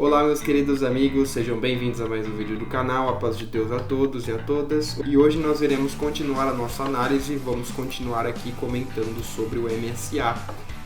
Olá meus queridos amigos, sejam bem-vindos a mais um vídeo do canal, a paz de Deus a todos e a todas. E hoje nós iremos continuar a nossa análise, vamos continuar aqui comentando sobre o MSA,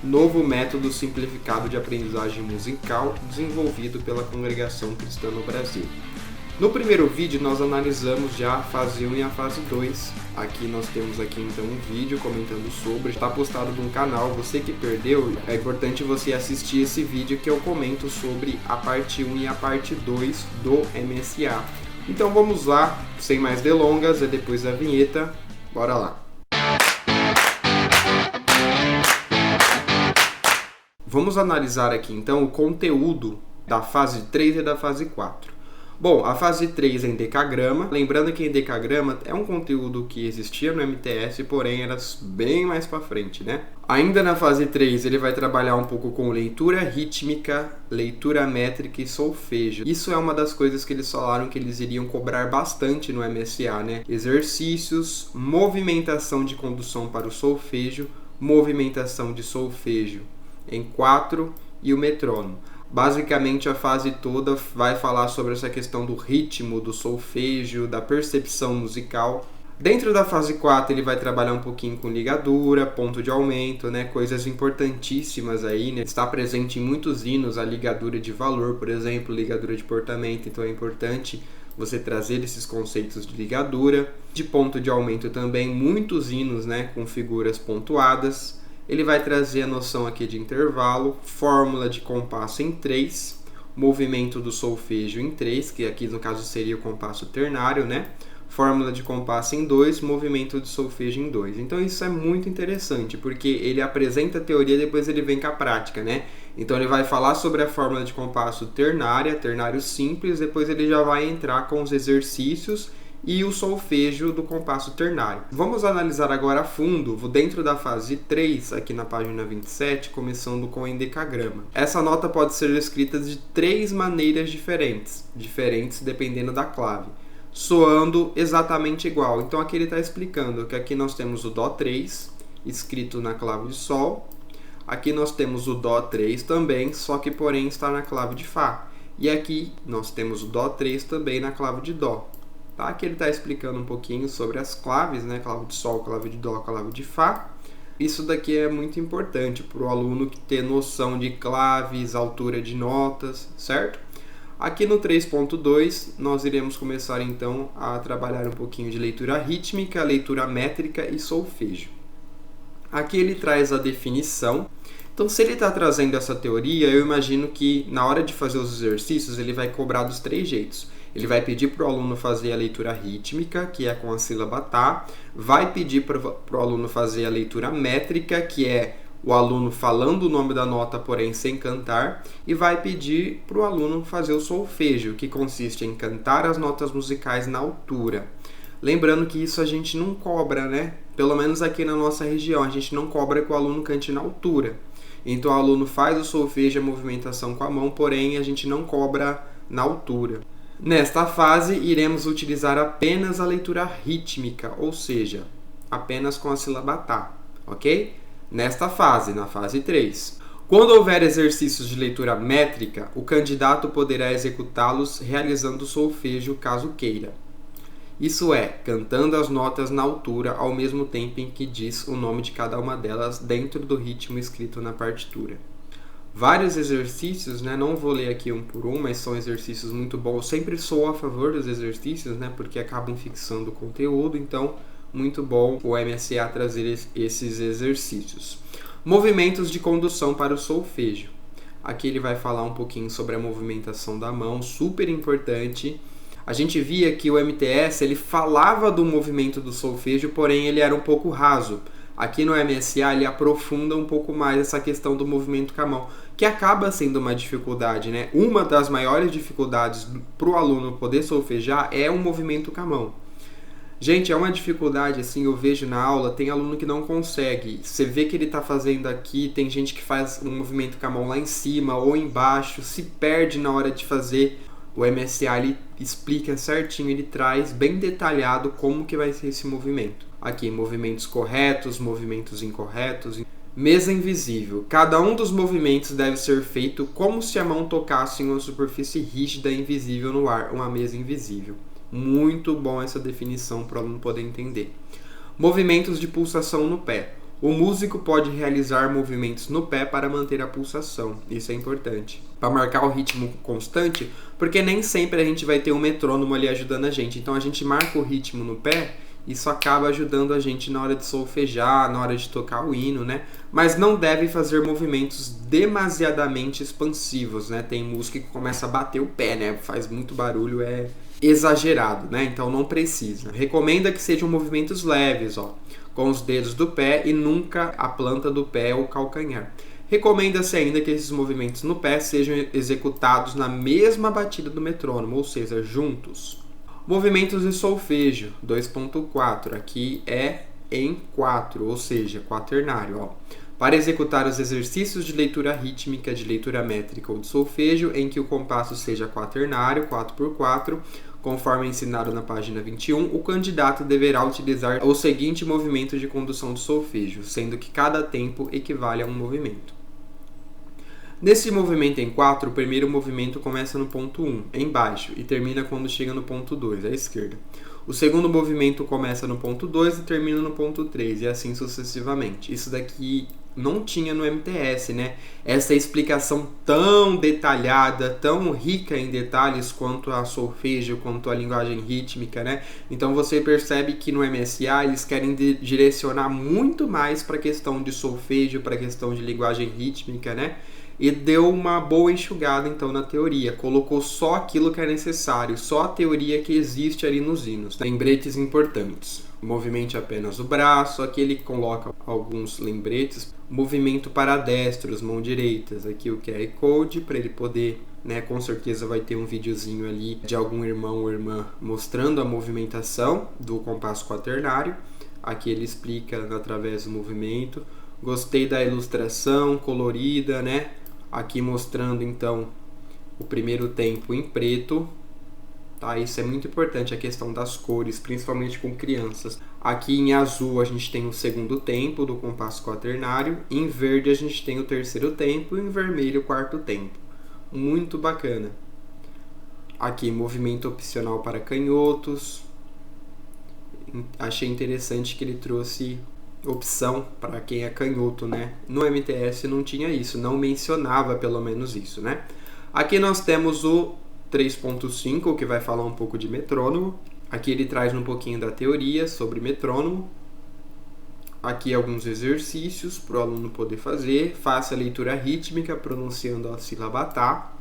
novo método simplificado de aprendizagem musical desenvolvido pela Congregação Cristã no Brasil. No primeiro vídeo nós analisamos já a fase 1 e a fase 2. Aqui nós temos então um vídeo comentando sobre, está postado no canal. Você que perdeu, é importante você assistir esse vídeo que eu comento sobre a parte 1 e a parte 2 do MSA. Então vamos lá, sem mais delongas, é depois da vinheta, bora lá. Vamos analisar aqui então o conteúdo da fase 3 e da fase 4. Bom, a fase 3 é em decagrama, lembrando que em decagrama é um conteúdo que existia no MTS, porém era bem mais para frente, né? Ainda na fase 3 ele vai trabalhar um pouco com leitura rítmica, leitura métrica e solfejo. Isso é uma das coisas que eles falaram que eles iriam cobrar bastante no MSA, né? Exercícios, movimentação de condução para o solfejo, movimentação de solfejo em 4 e o metrônomo. Basicamente, a fase toda vai falar sobre essa questão do ritmo, do solfejo, da percepção musical. Dentro da fase 4, ele vai trabalhar um pouquinho com ligadura, ponto de aumento, né? Coisas importantíssimas aí, né? Está presente em muitos hinos a ligadura de valor, por exemplo, ligadura de portamento. Então é importante você trazer esses conceitos de ligadura. De ponto de aumento também, muitos hinos, né? Com figuras pontuadas. Ele vai trazer a noção aqui de intervalo, fórmula de compasso em 3, movimento do solfejo em 3, que aqui no caso seria o compasso ternário, né? Fórmula de compasso em 2, movimento de solfejo em 2. Então isso é muito interessante, porque ele apresenta a teoria e depois ele vem com a prática, né? Então ele vai falar sobre a fórmula de compasso ternária, ternário simples, depois ele já vai entrar com os exercícios e o solfejo do compasso ternário. Vamos analisar agora a fundo, dentro da fase 3, aqui na página 27, começando com o endecagrama. Essa nota pode ser escrita de 3 maneiras diferentes dependendo da clave, soando exatamente igual. Então aqui ele está explicando que aqui nós temos o Dó 3, escrito na clave de Sol. Aqui nós temos o Dó 3 também, só que porém está na clave de Fá. E aqui nós temos o Dó 3 também na clave de Dó. Tá? Aqui ele está explicando um pouquinho sobre as claves, né? Clave de Sol, clave de Dó, clave de Fá. Isso daqui é muito importante para o aluno ter noção de claves, altura de notas, certo? Aqui no 3.2 nós iremos começar então a trabalhar um pouquinho de leitura rítmica, leitura métrica e solfejo. Aqui ele traz a definição. Então, se ele está trazendo essa teoria, eu imagino que na hora de fazer os exercícios ele vai cobrar dos 3 jeitos. Ele vai pedir para o aluno fazer a leitura rítmica, que é com a sílaba tá, vai pedir para o aluno fazer a leitura métrica, que é o aluno falando o nome da nota, porém sem cantar, e vai pedir para o aluno fazer o solfejo, que consiste em cantar as notas musicais na altura. Lembrando que isso a gente não cobra, né? Pelo menos aqui na nossa região, a gente não cobra que o aluno cante na altura. Então o aluno faz o solfejo e a movimentação com a mão, porém a gente não cobra na altura. Nesta fase, iremos utilizar apenas a leitura rítmica, ou seja, apenas com a sílaba tá, ok? Nesta fase, na fase 3. Quando houver exercícios de leitura métrica, o candidato poderá executá-los realizando o solfejo caso queira. Isso é, cantando as notas na altura ao mesmo tempo em que diz o nome de cada uma delas dentro do ritmo escrito na partitura. Vários exercícios, né? Não vou ler aqui um por um, mas são exercícios muito bons. Eu sempre sou a favor dos exercícios, né? Porque acabam fixando o conteúdo, então muito bom o MSA trazer esses exercícios. Movimentos de condução para o solfejo. Aqui ele vai falar um pouquinho sobre a movimentação da mão, super importante. A gente via que o MTS ele falava do movimento do solfejo, porém ele era um pouco raso. Aqui no MSA ele aprofunda um pouco mais essa questão do movimento com a mão, que acaba sendo uma dificuldade, né? Uma das maiores dificuldades para o aluno poder solfejar é o movimento com a mão. Gente, é uma dificuldade, assim, eu vejo na aula, tem aluno que não consegue. Você vê que ele está fazendo aqui, tem gente que faz um movimento com a mão lá em cima ou embaixo, se perde na hora de fazer. O MSA ele explica certinho, ele traz bem detalhado como que vai ser esse movimento. Aqui, movimentos corretos, movimentos incorretos. Mesa invisível. Cada um dos movimentos deve ser feito como se a mão tocasse em uma superfície rígida e invisível no ar, uma mesa invisível. Muito bom essa definição para o aluno poder entender. Movimentos de pulsação no pé. O músico pode realizar movimentos no pé para manter a pulsação. Isso é importante. Para marcar o ritmo constante, porque nem sempre a gente vai ter um metrônomo ali ajudando a gente. Então a gente marca o ritmo no pé. Isso acaba ajudando a gente na hora de solfejar, na hora de tocar o hino, né? Mas não deve fazer movimentos demasiadamente expansivos, né? Tem música que começa a bater o pé, né? Faz muito barulho, é exagerado, né? Então não precisa. Recomenda que sejam movimentos leves, ó, com os dedos do pé e nunca a planta do pé ou calcanhar. Recomenda-se ainda que esses movimentos no pé sejam executados na mesma batida do metrônomo, ou seja, juntos. Movimentos de solfejo, 2.4, aqui é em 4, ou seja, quaternário. Ó. Para executar os exercícios de leitura rítmica, de leitura métrica ou de solfejo, em que o compasso seja quaternário, 4x4, conforme ensinado na página 21, o candidato deverá utilizar o seguinte movimento de condução de solfejo, sendo que cada tempo equivale a um movimento. Nesse movimento em 4, o primeiro movimento começa no ponto 1, embaixo, e termina quando chega no ponto 2, à esquerda. O segundo movimento começa no ponto 2 e termina no ponto 3, e assim sucessivamente. Isso daqui não tinha no MTS, né? Essa explicação tão detalhada, tão rica em detalhes quanto a solfejo, quanto a linguagem rítmica, né? Então você percebe que no MSA eles querem direcionar muito mais para a questão de solfejo, para a questão de linguagem rítmica, né? E deu uma boa enxugada então na teoria, colocou só aquilo que é necessário, só a teoria que existe ali nos hinos. Lembretes importantes: movimente apenas o braço, aqui ele coloca alguns lembretes. Movimento para destros, mão direitas, aqui o QR Code para ele poder, né, com certeza vai ter um videozinho ali de algum irmão ou irmã mostrando a movimentação do compasso quaternário. Aqui ele explica através do movimento. Gostei da ilustração colorida, né? Aqui mostrando então o primeiro tempo em preto, tá? Isso é muito importante, a questão das cores, principalmente com crianças. Aqui em azul a gente tem o segundo tempo do compasso quaternário, em verde a gente tem o terceiro tempo e em vermelho o quarto tempo. Muito bacana. Aqui movimento opcional para canhotos. Achei interessante que ele trouxe opção para quem é canhoto, né? No MTS não tinha isso, não mencionava pelo menos isso, né? Aqui nós temos o 3.5, que vai falar um pouco de metrônomo. Aqui ele traz um pouquinho da teoria sobre metrônomo. Aqui alguns exercícios para o aluno poder fazer. Faça a leitura rítmica pronunciando a sílaba tá.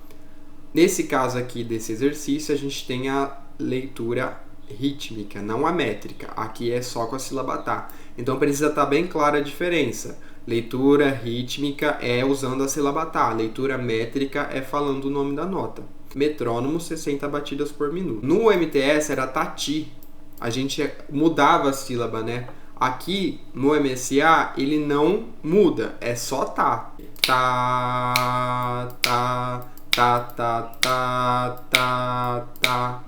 Nesse caso aqui desse exercício, a gente tem a leitura rítmica, não a métrica. Aqui é só com a sílaba tá. Então precisa estar bem clara a diferença. Leitura rítmica é usando a sílaba tá. Leitura métrica é falando o nome da nota. Metrônomo, 60 batidas por minuto. No MTS era tati. A gente mudava a sílaba, né? Aqui no MSA ele não muda, é só tá. Tá, tá, tá, tá, tá, tá, tá.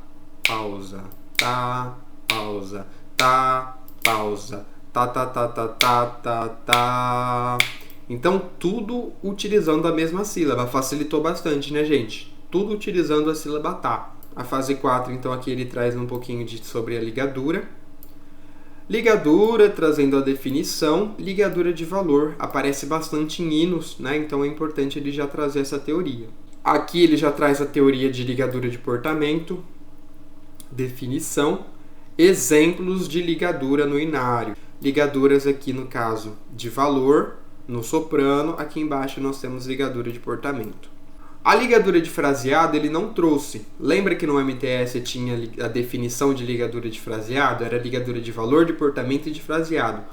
Pausa. Tá, pausa. Tá, pausa. Tá, tá, tá, tá, tá, tá, tá. Então, tudo utilizando a mesma sílaba. Facilitou bastante, né, gente? Tudo utilizando a sílaba tá. A fase 4, então, aqui ele traz um pouquinho sobre a ligadura. Ligadura, trazendo a definição. Ligadura de valor. Aparece bastante em hinos, né? Então, é importante ele já trazer essa teoria. Aqui ele já traz a teoria de ligadura de portamento. Definição. Exemplos de ligadura no inário. Ligaduras aqui no caso de valor, no soprano. Aqui embaixo nós temos ligadura de portamento. A ligadura de fraseado ele não trouxe. Lembra que no MTS tinha a definição de ligadura de fraseado? Era ligadura de valor, de portamento e de fraseado.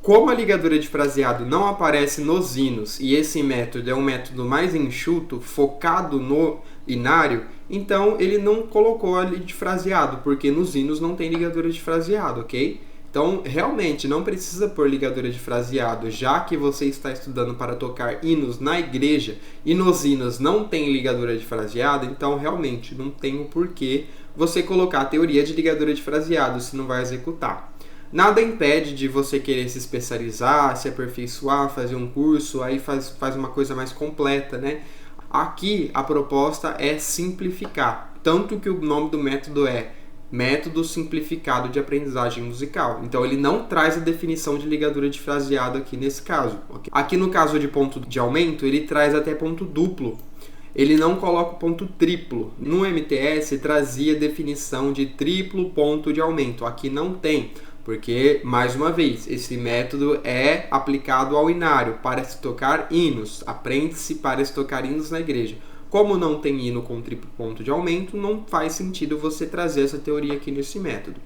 Como a ligadura de fraseado não aparece nos hinos e esse método é um método mais enxuto, focado no inário, então ele não colocou ali de fraseado, porque nos hinos não tem ligadura de fraseado, ok? Então, realmente, não precisa pôr ligadura de fraseado, já que você está estudando para tocar hinos na igreja e nos hinos não tem ligadura de fraseado, então realmente não tem o porquê você colocar a teoria de ligadura de fraseado se não vai executar. Nada impede de você querer se especializar, se aperfeiçoar, fazer um curso, aí faz uma coisa mais completa, né? Aqui a proposta é simplificar, tanto que o nome do método é Método Simplificado de Aprendizagem Musical. Então ele não traz a definição de ligadura de fraseado aqui nesse caso. Okay? Aqui no caso de ponto de aumento, ele traz até ponto duplo. Ele não coloca o ponto triplo. No MTS trazia definição de triplo ponto de aumento. Aqui não tem. Porque, mais uma vez, esse método é aplicado ao inário, para se tocar hinos. Aprende-se para se tocar hinos na igreja. Como não tem hino com triplo ponto de aumento, não faz sentido você trazer essa teoria aqui nesse método.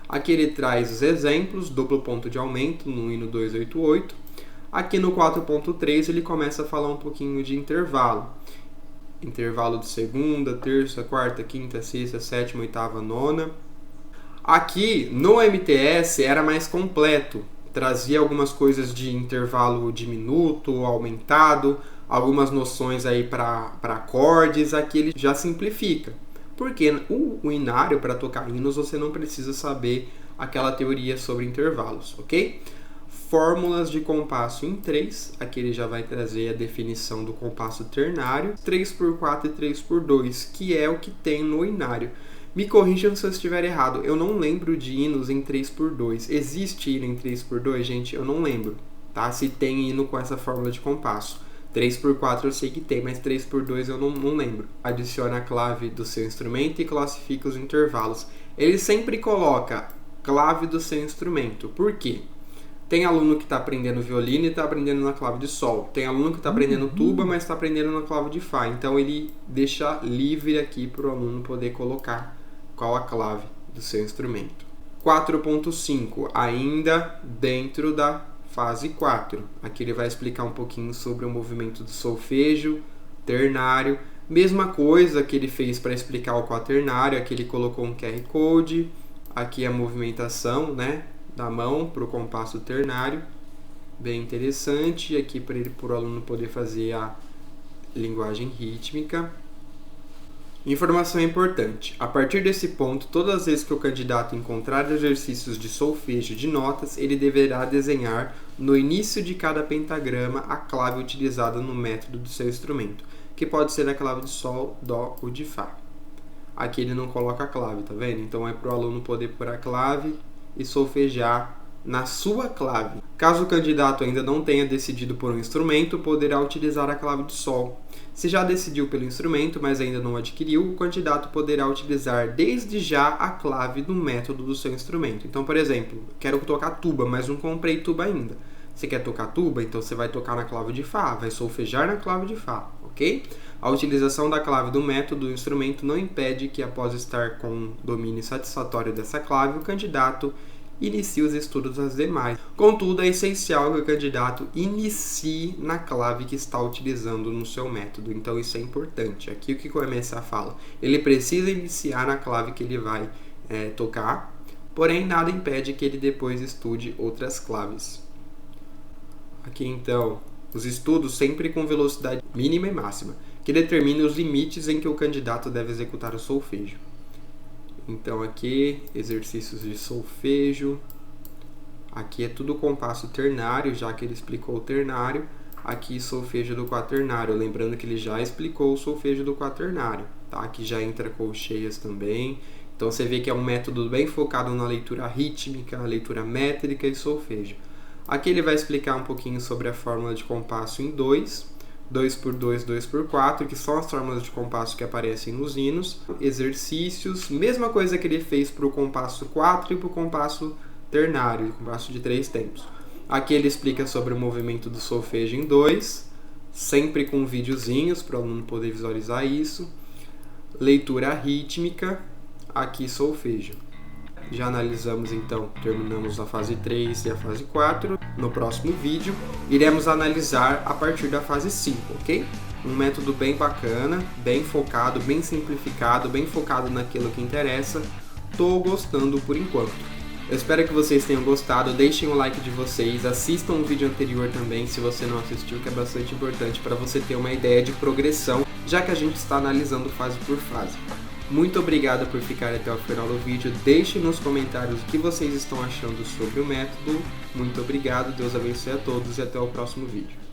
Aqui ele traz os exemplos, duplo ponto de aumento no hino 288. Aqui no 4.3 ele começa a falar um pouquinho de intervalo. Intervalo de segunda, terça, quarta, quinta, sexta, sétima, oitava, nona. Aqui no MTS era mais completo, trazia algumas coisas de intervalo diminuto, aumentado, algumas noções aí para acordes. Aqui ele já simplifica, porque o inário, para tocar hinos, você não precisa saber aquela teoria sobre intervalos, ok? Fórmulas de compasso em 3, aqui ele já vai trazer a definição do compasso ternário, 3x4 e 3x2, que é o que tem no inário. Me corrijam se eu estiver errado, eu não lembro de hinos em 3x2. Existe hino em 3x2, gente? Eu não lembro, tá? Se tem hino com essa fórmula de compasso. 3x4 eu sei que tem, mas 3x2 eu não lembro. Adiciona a clave do seu instrumento e classifica os intervalos. Ele sempre coloca clave do seu instrumento. Por quê? Tem aluno que está aprendendo violino e está aprendendo na clave de sol. Tem aluno que está aprendendo tuba, mas está aprendendo na clave de fá. Então ele deixa livre aqui para o aluno poder colocar qual a clave do seu instrumento. 4.5, ainda dentro da fase 4. Aqui ele vai explicar um pouquinho sobre o movimento do solfejo, ternário. Mesma coisa que ele fez para explicar o quaternário. Aqui ele colocou um QR Code. Aqui a movimentação, né, da mão para o compasso ternário. Bem interessante. E aqui para o aluno poder fazer a linguagem rítmica. Informação importante. A partir desse ponto, todas as vezes que o candidato encontrar exercícios de solfejo de notas, ele deverá desenhar no início de cada pentagrama a clave utilizada no método do seu instrumento, que pode ser a clave de sol, dó ou de fá. Aqui ele não coloca a clave, tá vendo? Então é para o aluno poder pôr a clave e solfejar na sua clave. Caso o candidato ainda não tenha decidido por um instrumento, poderá utilizar a clave de sol. Se já decidiu pelo instrumento, mas ainda não adquiriu, o candidato poderá utilizar desde já a clave do método do seu instrumento. Então, por exemplo, quero tocar tuba, mas não comprei tuba ainda. Você quer tocar tuba? Então você vai tocar na clave de fá, vai solfejar na clave de fá, ok? A utilização da clave do método do instrumento não impede que, após estar com domínio satisfatório dessa clave, o candidato inicie os estudos das demais. Contudo, é essencial que o candidato inicie na clave que está utilizando no seu método. Então isso é importante. Aqui o que o MSA fala? Ele precisa iniciar na clave que ele vai tocar, porém nada impede que ele depois estude outras claves. Aqui então, os estudos sempre com velocidade mínima e máxima, que determina os limites em que o candidato deve executar o solfejo. Então aqui, exercícios de solfejo. Aqui é tudo compasso ternário, já que ele explicou o ternário. Aqui solfejo do quaternário, lembrando que ele já explicou o solfejo do quaternário, tá? Aqui já entra colcheias também. Então você vê que é um método bem focado na leitura rítmica, leitura métrica e solfejo. Aqui ele vai explicar um pouquinho sobre a fórmula de compasso em 2. 2x2, 2x4, que são as fórmulas de compasso que aparecem nos hinos. Exercícios, mesma coisa que ele fez para o compasso 4 e para o compasso ternário, compasso de 3 tempos. Aqui ele explica sobre o movimento do solfejo em 2, sempre com videozinhos para o aluno poder visualizar isso. Leitura rítmica, aqui solfejo. Já analisamos então, terminamos a fase 3 e a fase 4. No próximo vídeo, iremos analisar a partir da fase 5, ok? Um método bem bacana, bem focado, bem simplificado, bem focado naquilo que interessa. Tô gostando por enquanto. Eu espero que vocês tenham gostado, deixem o like de vocês, assistam o vídeo anterior também se você não assistiu, que é bastante importante para você ter uma ideia de progressão, já que a gente está analisando fase por fase. Muito obrigado por ficar até o final do vídeo. Deixe nos comentários o que vocês estão achando sobre o método. Muito obrigado, Deus abençoe a todos e até o próximo vídeo.